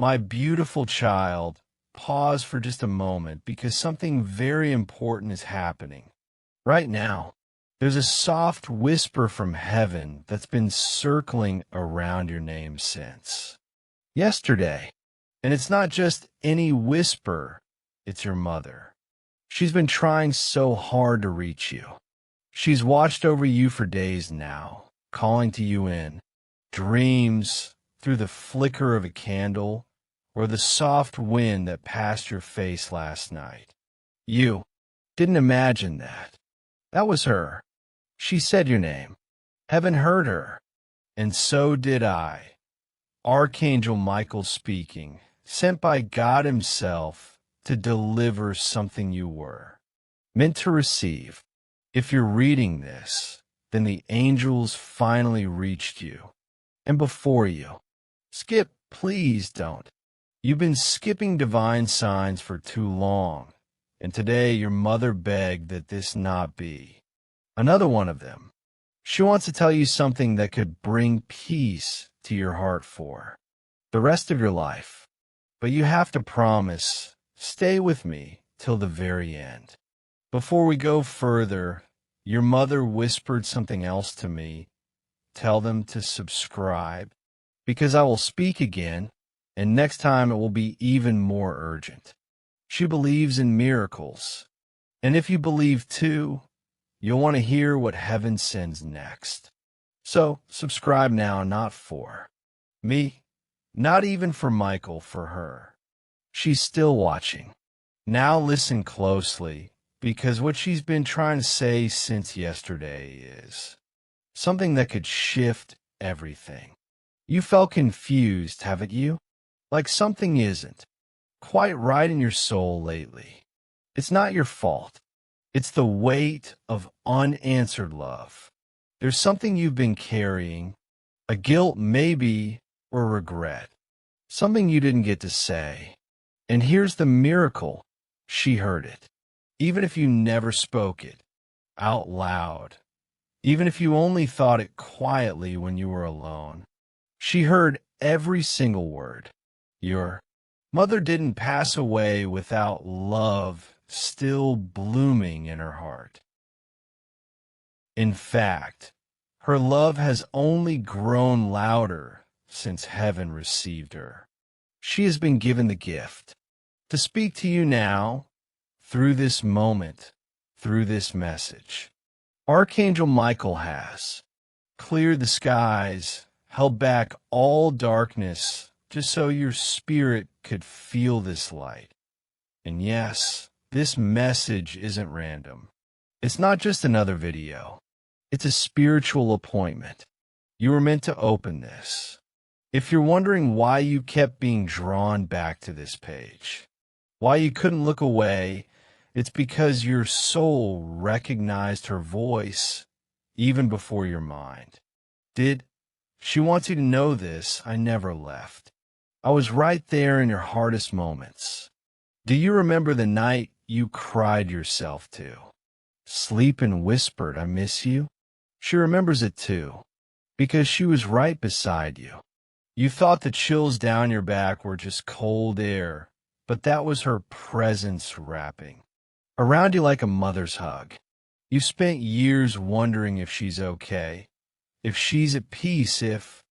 My beautiful child, pause for just a moment because something very important is happening. Right now, there's a soft whisper from heaven that's been circling around your name since yesterday. And it's not just any whisper, it's your mother. She's been trying so hard to reach you. She's watched over you for days now, calling to you in dreams, through the flicker of a candle, or the soft wind that passed your face last night. You didn't imagine that. That was her. She said your name. Heaven heard her. And so did I. Archangel Michael speaking, sent by God himself to deliver something you were meant to receive. If you're reading this, then the angels finally reached you. And before you. Skip, please don't. You've been skipping divine signs for too long, and today your mother begged that this not be. Another one of them. She wants to tell you something that could bring peace to your heart for the rest of your life. But you have to promise, stay with me till the very end. Before we go further, your mother whispered something else to me. Tell them to subscribe, because I will speak again, and next time it will be even more urgent. She believes in miracles, and if you believe too, you'll want to hear what heaven sends next. So subscribe now, not for me, not even for Michael, for her. She's still watching. Now listen closely, because what she's been trying to say since yesterday is something that could shift everything. You felt confused, haven't you? Like something isn't quite right in your soul lately. It's not your fault. It's the weight of unanswered love. There's something you've been carrying, a guilt maybe, or regret. Something you didn't get to say. And here's the miracle. She heard it. Even if you never spoke it out loud. Even if you only thought it quietly when you were alone. She heard every single word. Your mother didn't pass away without love still blooming in her heart. In fact, her love has only grown louder since heaven received her. She has been given the gift to speak to you now, through this moment, through this message. Archangel Michael has cleared the skies, held back all darkness, just so your spirit could feel this light. And yes, this message isn't random. It's not just another video. It's a spiritual appointment. You were meant to open this. If you're wondering why you kept being drawn back to this page, why you couldn't look away, it's because your soul recognized her voice even before your mind did. She wants you to know this. I never left. I was right there in your hardest moments. Do you remember the night you cried yourself to sleep and whispered, "I miss you"? She remembers it too, because she was right beside you. You thought the chills down your back were just cold air, but that was her presence wrapping around you like a mother's hug. You spent years wondering if she's okay, if she's at peace, if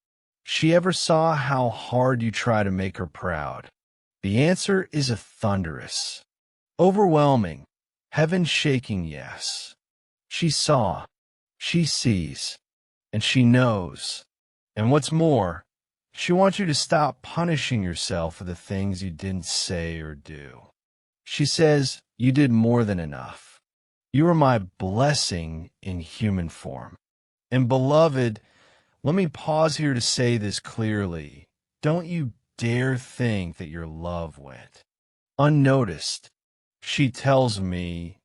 she ever saw how hard you try to make her proud. The answer is a thunderous, overwhelming, heaven-shaking yes. She saw, she sees, and she knows. And what's more, she wants you to stop punishing yourself for the things you didn't say or do. She says, you did more than enough. You are my blessing in human form. And beloved, let me pause here to say this clearly. Don't you dare think that your love went unnoticed. She tells me,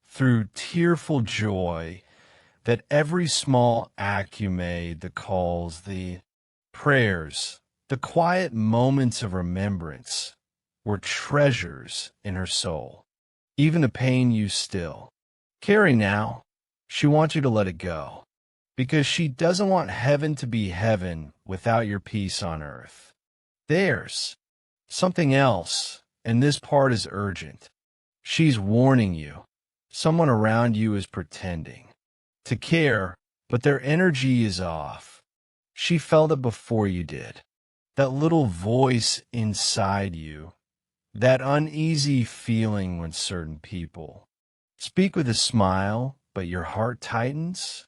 through tearful joy, that every small act you made, the calls, the prayers, the quiet moments of remembrance, were treasures in her soul. Even the pain you still carry now, she wants you to let it go, because she doesn't want heaven to be heaven without your peace on earth. Theirs. Something else, and this part is urgent. She's warning you. Someone around you is pretending to care, but their energy is off. She felt it before you did. That little voice inside you, that uneasy feeling when certain people speak with a smile, but your heart tightens.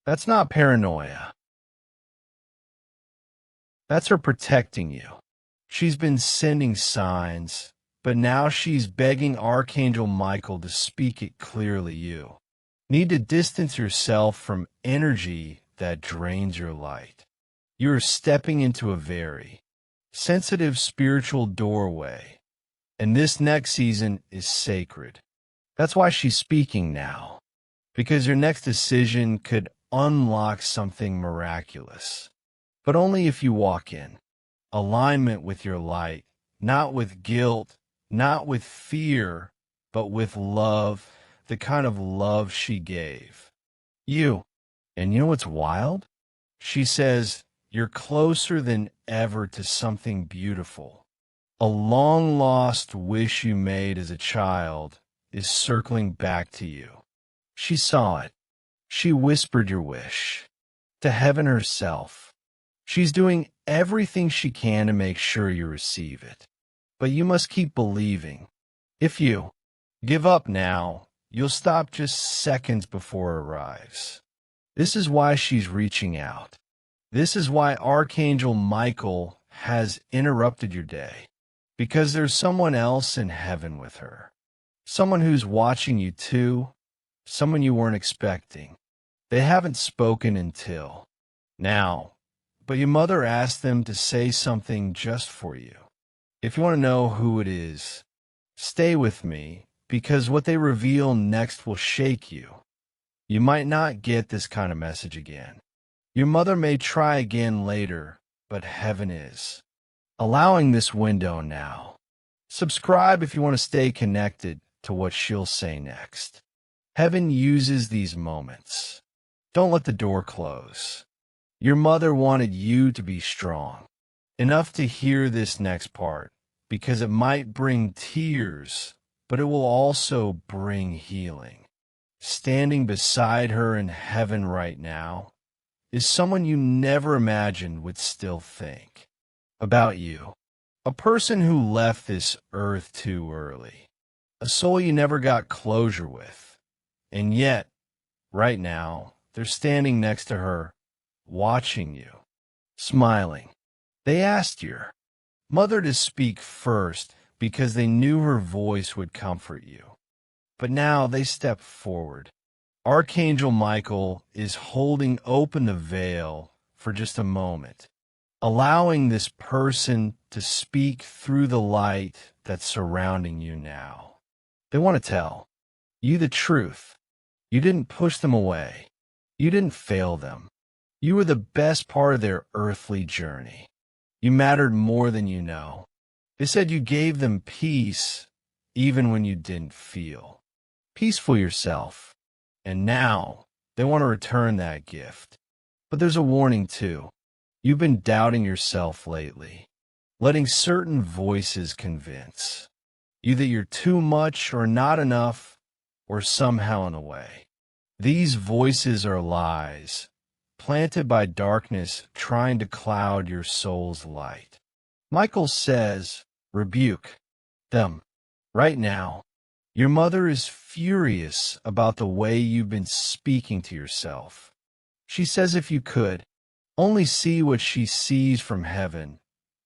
That's not paranoia. That's her protecting you. She's been sending signs, but now she's begging Archangel Michael to speak it clearly. You need to distance yourself from energy that drains your light. You're stepping into a very sensitive spiritual doorway, and this next season is sacred. That's why she's speaking now, because your next decision could unlock something miraculous, but only if you walk in alignment with your light, not with guilt, not with fear, but with love, the kind of love she gave you. And you know what's wild? She says, you're closer than ever to something beautiful. A long-lost wish you made as a child is circling back to you. She saw it. She whispered your wish to heaven herself. She's doing everything she can to make sure you receive it. But you must keep believing. If you give up now, you'll stop just seconds before it arrives. This is why she's reaching out. This is why Archangel Michael has interrupted your day. Because there's someone else in heaven with her. Someone who's watching you too. Someone you weren't expecting. They haven't spoken until now. But your mother asked them to say something just for you. If you want to know who it is, stay with me, because what they reveal next will shake you. You might not get this kind of message again. Your mother may try again later, but heaven is allowing this window now. Subscribe if you want to stay connected to what she'll say next. Heaven uses these moments. Don't let the door close. Your mother wanted you to be strong enough to hear this next part, because it might bring tears, but it will also bring healing. Standing beside her in heaven right now is someone you never imagined would still think about you. A person who left this earth too early. A soul you never got closure with. And yet, right now, they're standing next to her, watching you, smiling. They asked your mother to speak first because they knew her voice would comfort you. But now they step forward. Archangel Michael is holding open the veil for just a moment, allowing this person to speak through the light that's surrounding you now. They want to tell you the truth. You didn't push them away. You didn't fail them. You were the best part of their earthly journey. You mattered more than you know. They said you gave them peace even when you didn't feel peaceful yourself. And now they want to return that gift. But there's a warning too. You've been doubting yourself lately, letting certain voices convince you that you're too much or not enough or somehow in a way. These voices are lies, planted by darkness trying to cloud your soul's light. Michael says, rebuke them right now. Your mother is furious about the way you've been speaking to yourself. She says if you could only see what she sees from heaven,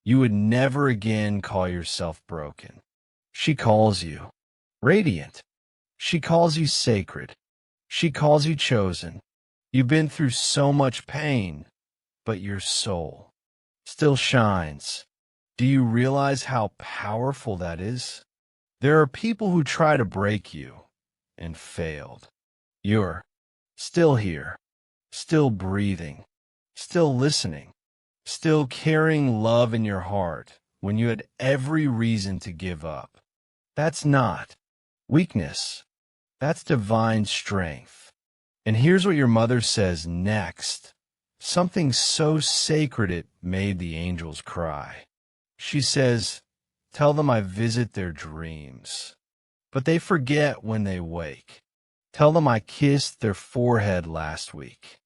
you would never again call yourself broken. She calls you radiant. She calls you sacred. She calls you chosen. You've been through so much pain, but your soul still shines. Do you realize how powerful that is? There are people who try to break you and failed. You're still here, still breathing, still listening, still carrying love in your heart when you had every reason to give up. That's not weakness. That's divine strength. And here's what your mother says next. Something so sacred it made the angels cry. She says, tell them I visit their dreams, but they forget when they wake. Tell them I kissed their forehead last week.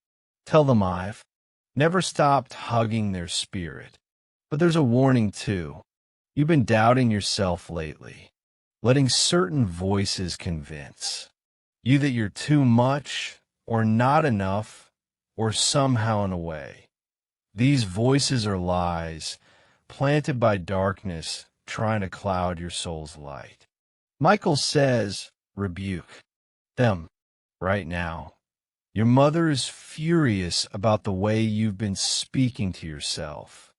Tell them I've never stopped hugging their spirit. But there's a warning too. You've been doubting yourself lately, letting certain voices convince you that you're too much or not enough or somehow in a way. These voices are lies planted by darkness trying to cloud your soul's light. Michael says, rebuke them right now. Your mother is furious about the way you've been speaking to yourself.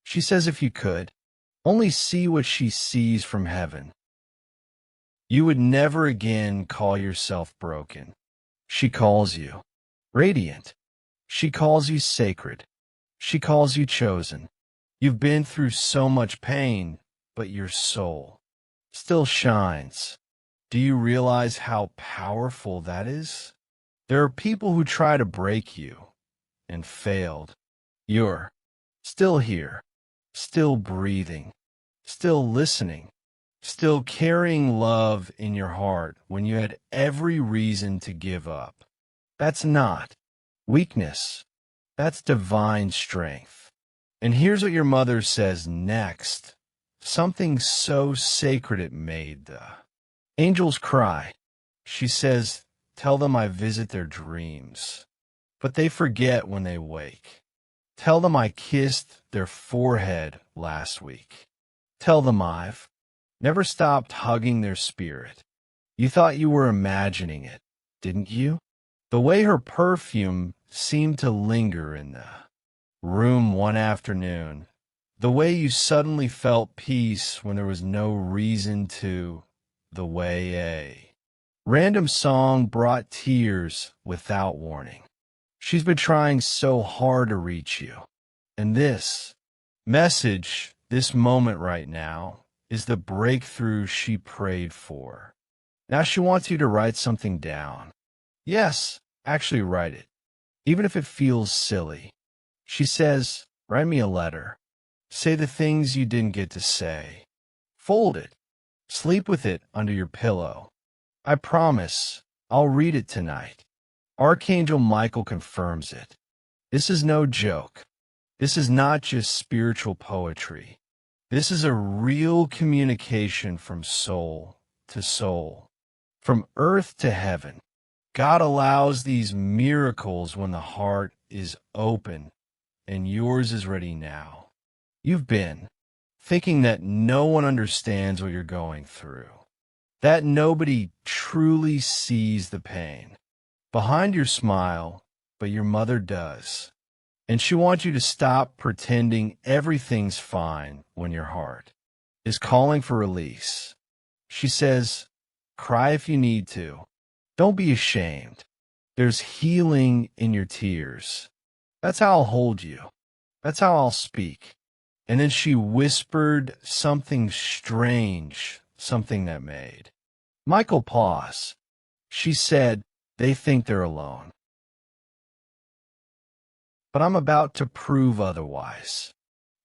She says if you could only see what she sees from heaven, you would never again call yourself broken. She calls you radiant. She calls you sacred. She calls you chosen. You've been through so much pain, but your soul still shines. Do you realize how powerful that is? There are people who try to break you and failed. You're still here, still breathing, still listening, still carrying love in your heart when you had every reason to give up. That's not weakness. That's divine strength. And here's what your mother says next. Something so sacred it made the angels cry. She says, tell them I visit their dreams, but they forget when they wake. Tell them I kissed their forehead last week. Tell them I've never stopped hugging their spirit. You thought you were imagining it, didn't you? The way her perfume seemed to linger in the room one afternoon, the way you suddenly felt peace when there was no reason to, the way a random song brought tears without warning. She's been trying so hard to reach you. And this message, this moment right now, is the breakthrough she prayed for. Now she wants you to write something down. Yes, actually write it, even if it feels silly. She says, write me a letter. Say the things you didn't get to say. Fold it. Sleep with it under your pillow. I promise I'll read it tonight. Archangel Michael confirms it. This is no joke. This is not just spiritual poetry. This is a real communication from soul to soul, from earth to heaven. God allows these miracles when the heart is open, and yours is ready now. You've been thinking that no one understands what you're going through, that nobody truly sees the pain behind your smile, but your mother does. And she wants you to stop pretending everything's fine when your heart is calling for release. She says, cry if you need to. Don't be ashamed. There's healing in your tears. That's how I'll hold you. That's how I'll speak. And then she whispered something strange, something that made Michael pause. She said, they think they're alone. But I'm about to prove otherwise.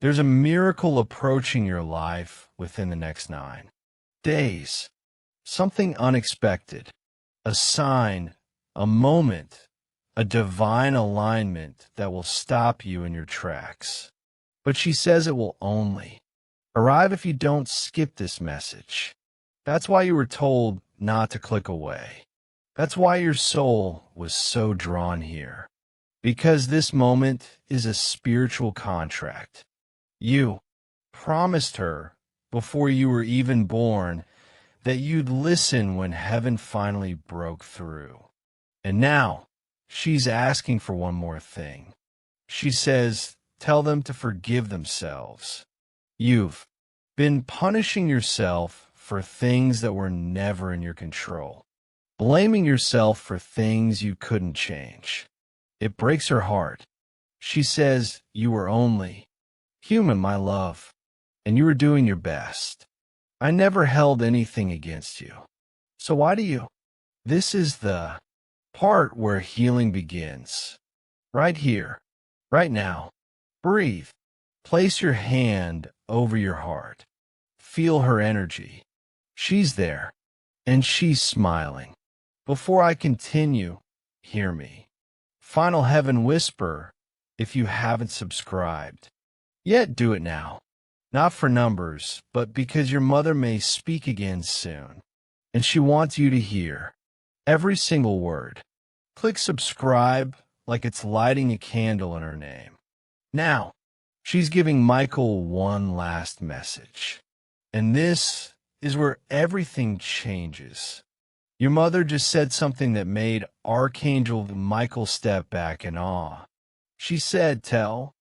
There's a miracle approaching your life within the next 9 days. Something unexpected. A sign, a moment, a divine alignment that will stop you in your tracks. But she says it will only arrive if you don't skip this message. That's why you were told not to click away. That's why your soul was so drawn here. Because this moment is a spiritual contract. You promised her before you were even born that you'd listen when heaven finally broke through. And now she's asking for one more thing. She says, tell them to forgive themselves. You've been punishing yourself for things that were never in your control, blaming yourself for things you couldn't change. It breaks her heart. She says you were only human, my love, and you were doing your best. I never held anything against you. So why do you? This is the part where healing begins. Right here, right now. Breathe. Place your hand over your heart. feel her energy. She's there, and she's smiling. Before I continue, hear me. Final Heaven Whisper, if you haven't subscribed. Yet do it now. Not for numbers, but because your mother may speak again soon, and she wants you to hear every single word. Click subscribe like it's lighting a candle in her name. Now, she's giving Michael one last message. And this is where everything changes. Your mother just said something that made Archangel Michael step back in awe. She said, tell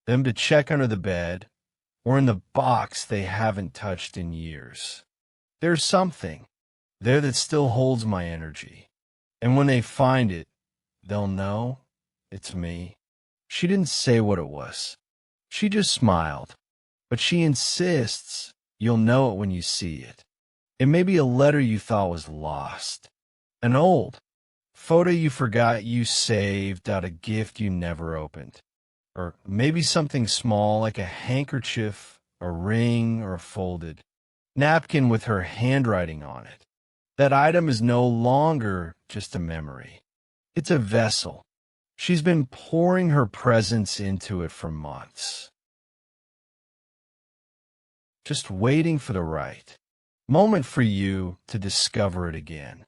them to check under the bed or in the box they haven't touched in years. There's something there that still holds my energy. And when they find it, they'll know it's me. She didn't say what it was. She just smiled. But she insists you'll know it when you see it. It may be a letter you thought was lost. An old photo you forgot you saved out a gift you never opened. Or maybe something small like a handkerchief, a ring, or a folded napkin with her handwriting on it. That item is no longer just a memory. It's a vessel. She's been pouring her presence into it for months. Just waiting for the right moment for you to discover it again.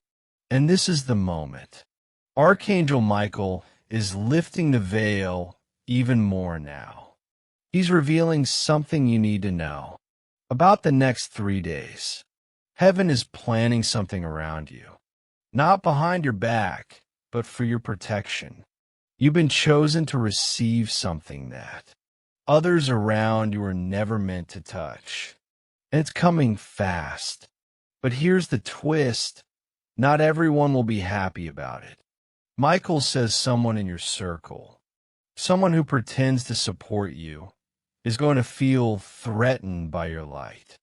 And this is the moment. Archangel Michael is lifting the veil even more now. He's revealing something you need to know about the next 3 days. Heaven is planning something around you, not behind your back, but for your protection. You've been chosen to receive something that others around you were never meant to touch. And it's coming fast. But here's the twist. Not everyone will be happy about it. Michael says someone in your circle, someone who pretends to support you, is going to feel threatened by your light.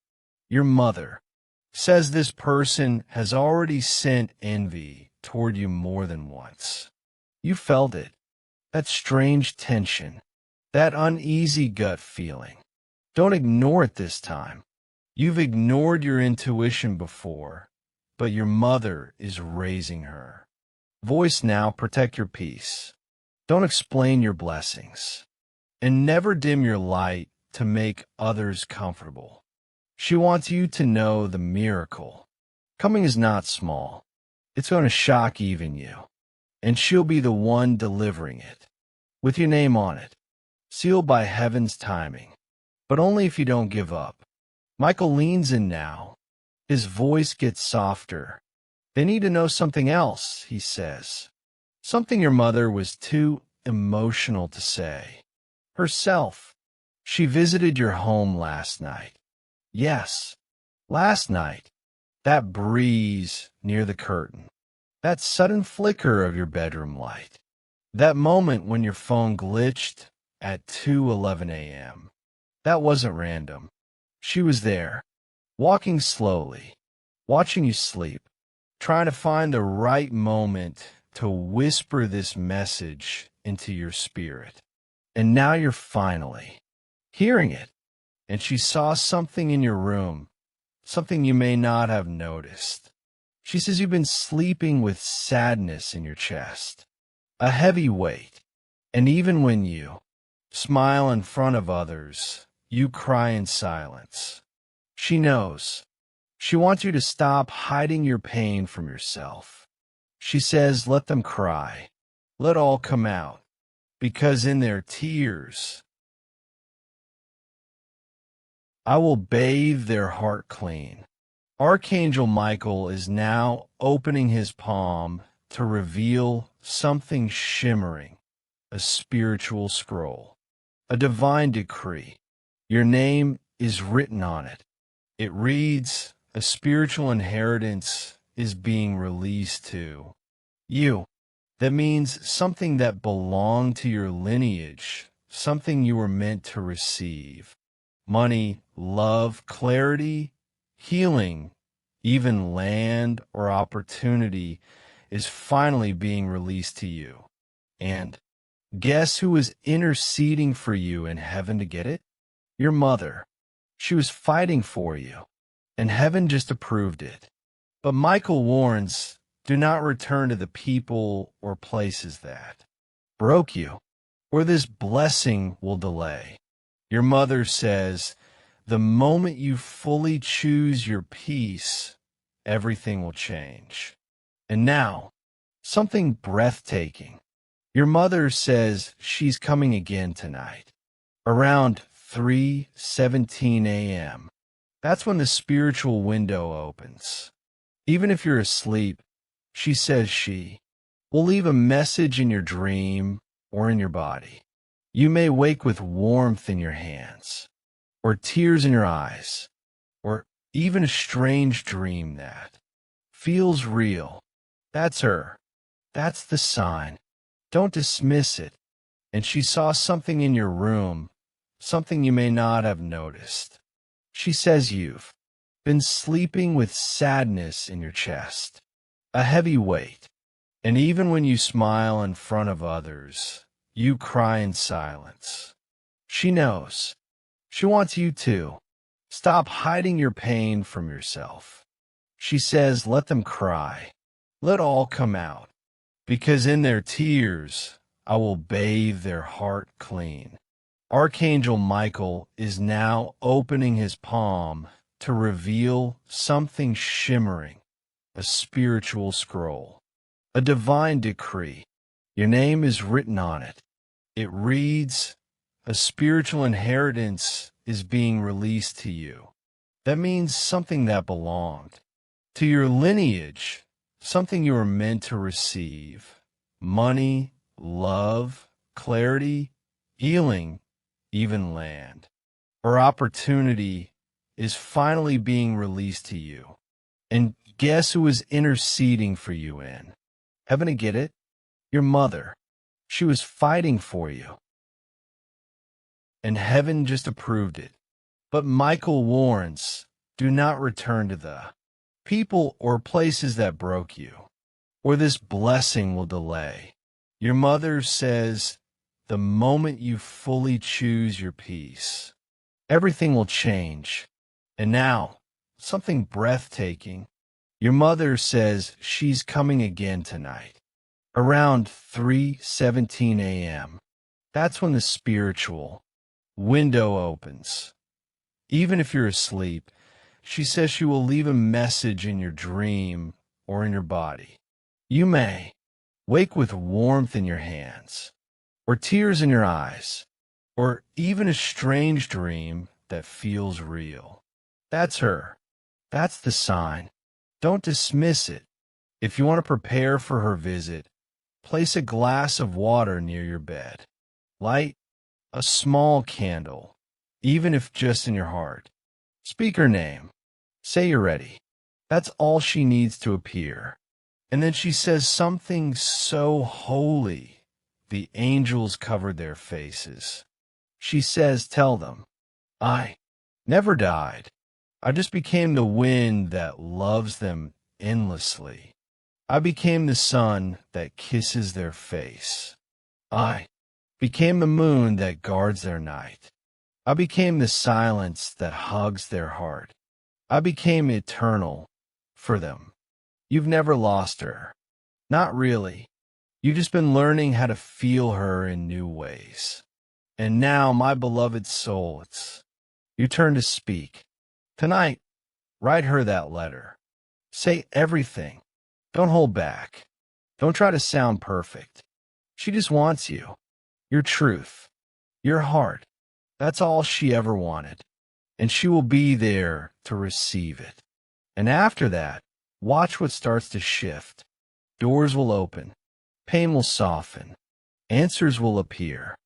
Your mother says this person has already sent envy toward you more than once. You felt it. That strange tension, that uneasy gut feeling. Don't ignore it this time. You've ignored your intuition before, but your mother is raising her voice now. Protect your peace. Don't explain your blessings. And never dim your light to make others comfortable. She wants you to know the miracle coming is not small. It's going to shock even you. And she'll be the one delivering it, with your name on it, sealed by heaven's timing. But only if you don't give up. Michael leans in now. His voice gets softer. They need to know something else, he says. Something your mother was too emotional to say. Herself. She visited your home last night. Yes, last night. That breeze near the curtain. That sudden flicker of your bedroom light. That moment when your phone glitched at 2:11 a.m. That wasn't random. She was there, walking slowly, watching you sleep, trying to find the right moment to whisper this message into your spirit. And now you're finally hearing it. And she saw something in your room, something you may not have noticed. She says you've been sleeping with sadness in your chest, a heavy weight. And even when you smile in front of others, you cry in silence. She knows. She wants you to stop hiding your pain from yourself. She says, let them cry. Let all come out. Because in their tears, I will bathe their heart clean. Archangel Michael is now opening his palm to reveal something shimmering, a spiritual scroll, a divine decree. Your name is written on it. It reads, a spiritual inheritance is being released to you. That means something that belonged to your lineage, something you were meant to receive. Money, love, clarity, healing, even land or opportunity is finally being released to you. And guess who is interceding for you in heaven to get it? Your mother. She was fighting for you, and heaven just approved it. But Michael warns, do not return to the people or places that broke you, or this blessing will delay. Your mother says, the moment you fully choose your peace, everything will change. And now, something breathtaking. Your mother says she's coming again tonight, around 3:17 a.m. That's when the spiritual window opens. Even if you're asleep, she says she will leave a message in your dream or in your body. You may wake with warmth in your hands, or tears in your eyes, or even a strange dream that feels real. That's her. That's the sign. Don't dismiss it. And she saw something in your room, something you may not have noticed. She says you've been sleeping with sadness in your chest, a heavy weight. And even when you smile in front of others, you cry in silence. She knows. She wants you to stop hiding your pain from yourself. She says, let them cry. Let all come out. Because in their tears, I will bathe their heart clean. Archangel Michael is now opening his palm to reveal something shimmering, a spiritual scroll, a divine decree. Your name is written on it. It reads, a spiritual inheritance is being released to you. That means something that belonged to your lineage, something you were meant to receive. Money, love, clarity, healing, even land, or opportunity is finally being released to you. And guess who is interceding for you in heaven? To get it? Your mother. She was fighting for you. And heaven just approved it. But Michael warns, do not return to the people or places that broke you, or this blessing will delay. Your mother says, the moment you fully choose your peace, everything will change. And now, something breathtaking. Your mother says she's coming again tonight, around 3:17 a.m. That's when the spiritual window opens. Even if you're asleep, she says she will leave a message in your dream or in your body. You may wake with warmth in your hands, or tears in your eyes, or even a strange dream that feels real. That's her. That's the sign. Don't dismiss it. If you want to prepare for her visit, place a glass of water near your bed. Light a small candle, even if just in your heart. Speak her name. Say you're ready. That's all she needs to appear. And then she says something so holy, the angels covered their faces. She says, tell them, I never died. I just became the wind that loves them endlessly. I became the sun that kisses their face. I became the moon that guards their night. I became the silence that hugs their heart. I became eternal for them. You've never lost her. Not really. You've just been learning how to feel her in new ways. And now, my beloved soul, it's your turn to speak. Tonight, write her that letter. Say everything. Don't hold back. Don't try to sound perfect. She just wants you. Your truth. Your heart. That's all she ever wanted. And she will be there to receive it. And after that, watch what starts to shift. Doors will open. Pain will soften. Answers will appear.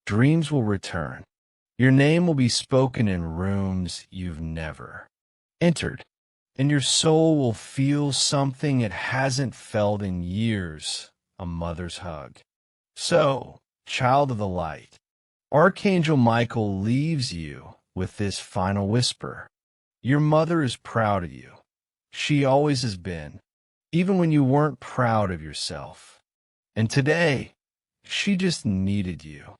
Dreams will return. Your name will be spoken in rooms you've never entered. And your soul will feel something it hasn't felt in years, a mother's hug. So, child of the light, Archangel Michael leaves you with this final whisper. Your mother is proud of you. She always has been, even when you weren't proud of yourself. And today, she just needed you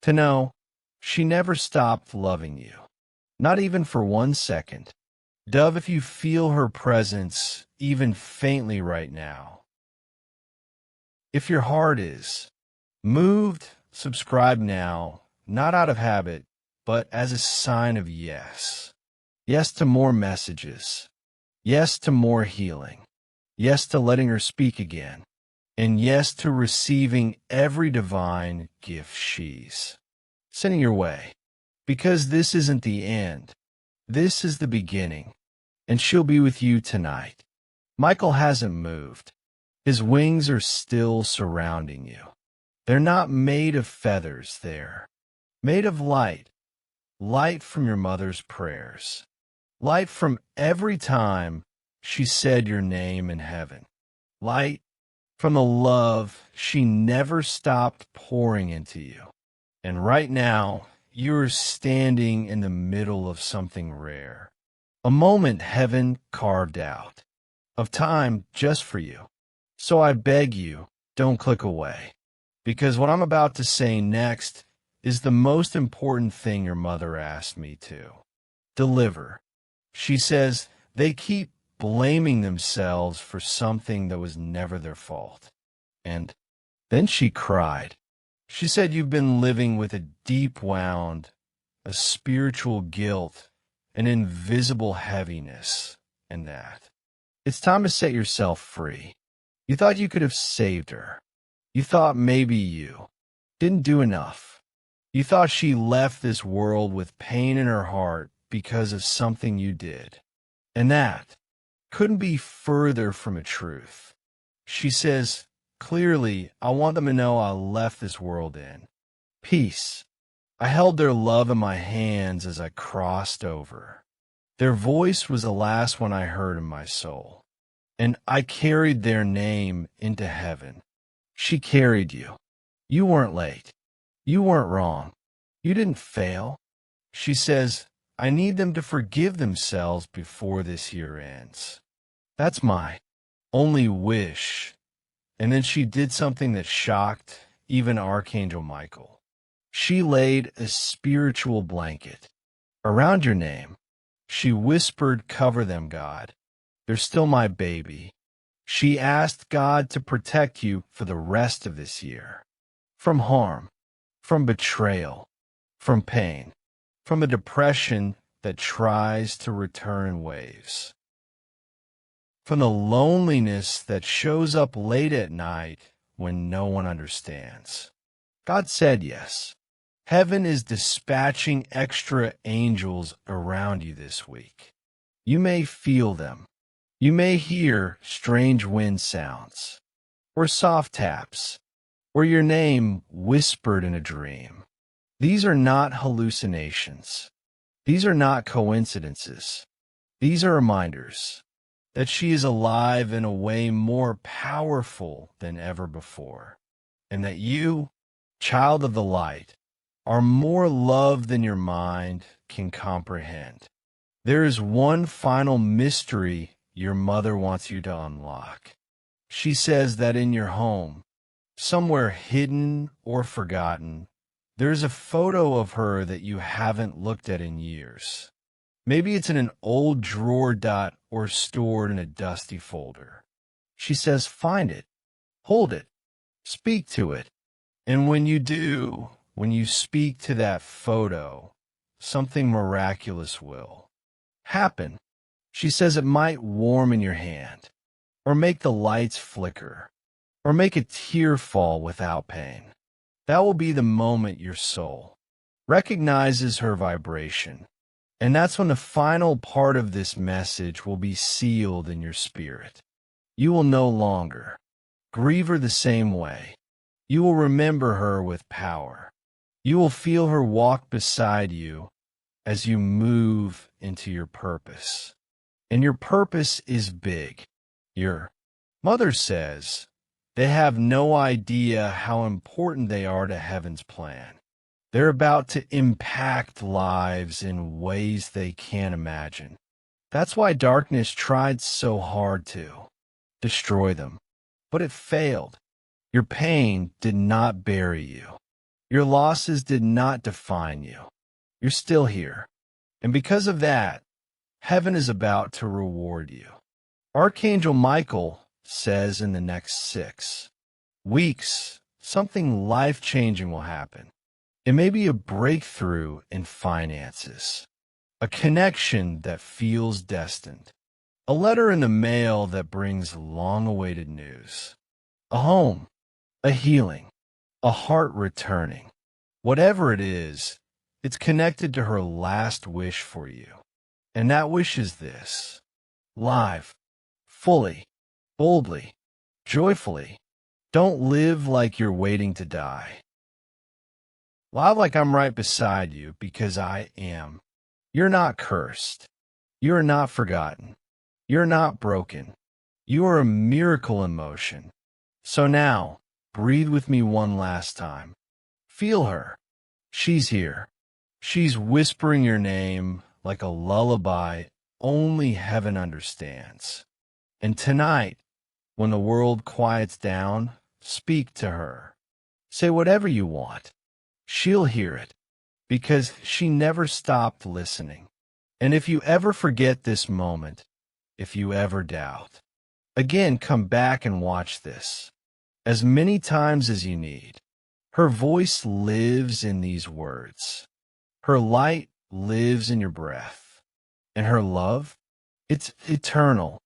to know she never stopped loving you, not even for 1 second. Dove, if you feel her presence even faintly right now, if your heart is moved, subscribe now, not out of habit, but as a sign of yes. Yes to more messages. Yes to more healing. Yes to letting her speak again. And yes to receiving every divine gift she's sending your way. Because this isn't the end. This is the beginning. And she'll be with you tonight. Michael hasn't moved. His wings are still surrounding you. They're not made of feathers, they're made of light. Light from your mother's prayers. Light from every time she said your name in heaven. Light from the love she never stopped pouring into you. And right now, you're standing in the middle of something rare. A moment heaven carved out. Of time just for you. So I beg you, don't click away. Because what I'm about to say next is the most important thing your mother asked me to deliver. She says they keep blaming themselves for something that was never their fault. And then she cried. She said you've been living with a deep wound, a spiritual guilt, an invisible heaviness, and that it's time to set yourself free. You thought you could have saved her. You thought maybe you didn't do enough. You thought she left this world with pain in her heart because of something you did. And that couldn't be further from a truth. She says, clearly, I want them to know I left this world in peace. I held their love in my hands as I crossed over. Their voice was the last one I heard in my soul. And I carried their name into heaven. She carried you. You weren't late. You weren't wrong. You didn't fail. She says, I need them to forgive themselves before this year ends. That's my only wish. And then she did something that shocked even Archangel Michael. She laid a spiritual blanket around your name. She whispered, cover them, God. They're still my baby. She asked God to protect you for the rest of this year. From harm, from betrayal, from pain, from a depression that tries to return in waves. From the loneliness that shows up late at night when no one understands. God said yes. Heaven is dispatching extra angels around you this week. You may feel them. You may hear strange wind sounds, or soft taps, or your name whispered in a dream. These are not hallucinations. These are not coincidences. These are reminders that she is alive in a way more powerful than ever before, and that you, child of the light, are more loved than your mind can comprehend. There is one final mystery your mother wants you to unlock. She says that in your home, somewhere hidden or forgotten, there's a photo of her that you haven't looked at in years. Maybe it's in an old drawer or stored in a dusty folder. She says, find it, hold it, speak to it. And when you do, when you speak to that photo, something miraculous will happen. She says it might warm in your hand, or make the lights flicker, or make a tear fall without pain. That will be the moment your soul recognizes her vibration. And that's when the final part of this message will be sealed in your spirit. You will no longer grieve her the same way. You will remember her with power. You will feel her walk beside you as you move into your purpose. And your purpose is big. Your mother says they have no idea how important they are to heaven's plan. They're about to impact lives in ways they can't imagine. That's why darkness tried so hard to destroy them. But it failed. Your pain did not bury you. Your losses did not define you. You're still here. And because of that, Heaven is about to reward you. Archangel Michael says in the next 6 weeks, something life-changing will happen. It may be a breakthrough in finances, a connection that feels destined, a letter in the mail that brings long-awaited news, a home, a healing, a heart returning. Whatever it is, it's connected to her last wish for you. And that wish is this: live, fully, boldly, joyfully. Don't live like you're waiting to die. Live like I'm right beside you, because I am. You're not cursed. You are not forgotten. You're not broken. You are a miracle in motion. So now, breathe with me one last time. Feel her. She's here. She's whispering your name like a lullaby only heaven understands. And tonight, when the world quiets down, speak to her. Say whatever you want. She'll hear it, because she never stopped listening. And if you ever forget this moment, if you ever doubt, again, come back and watch this as many times as you need. Her voice lives in these words. Her light lives in your breath. And her love, it's eternal.